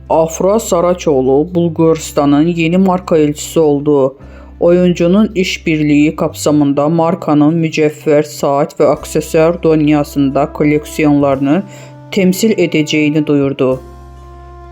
Afra Saraçoğlu, Bulgaristan'ın yeni marka elçisi oldu. Oyuncunun işbirliği kapsamında markanın mücevher, saat ve aksesuar dünyasında koleksiyonlarını temsil edeceğini duyurdu.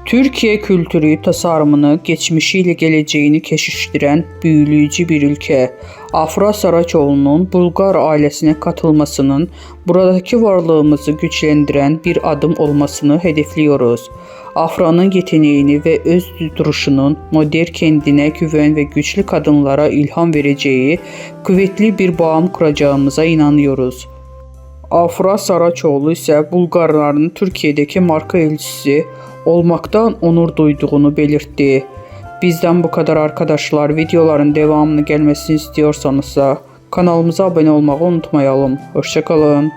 Türkiye kültürü tasarımını geçmişiyle geleceğini keşiştiren büyüleyici bir ülke. Afra Saraçoğlu'nun Bulgar ailesine katılmasının buradaki varlığımızı güçlendiren bir adım olmasını hedefliyoruz. Afra'nın yeteneğini ve öz duruşunun modern, kendine güven ve güçlü kadınlara ilham vereceği kuvvetli bir bağım kuracağımıza inanıyoruz. Afra Saraçoğlu ise Bulgarların Türkiye'deki marka elçisi olmaktan onur duyduğunu belirtti. Bizden bu kadar arkadaşlar. Videoların devamını gelmesini istiyorsanız kanalımıza abone olmayı unutmayalım. Hoşça kalın.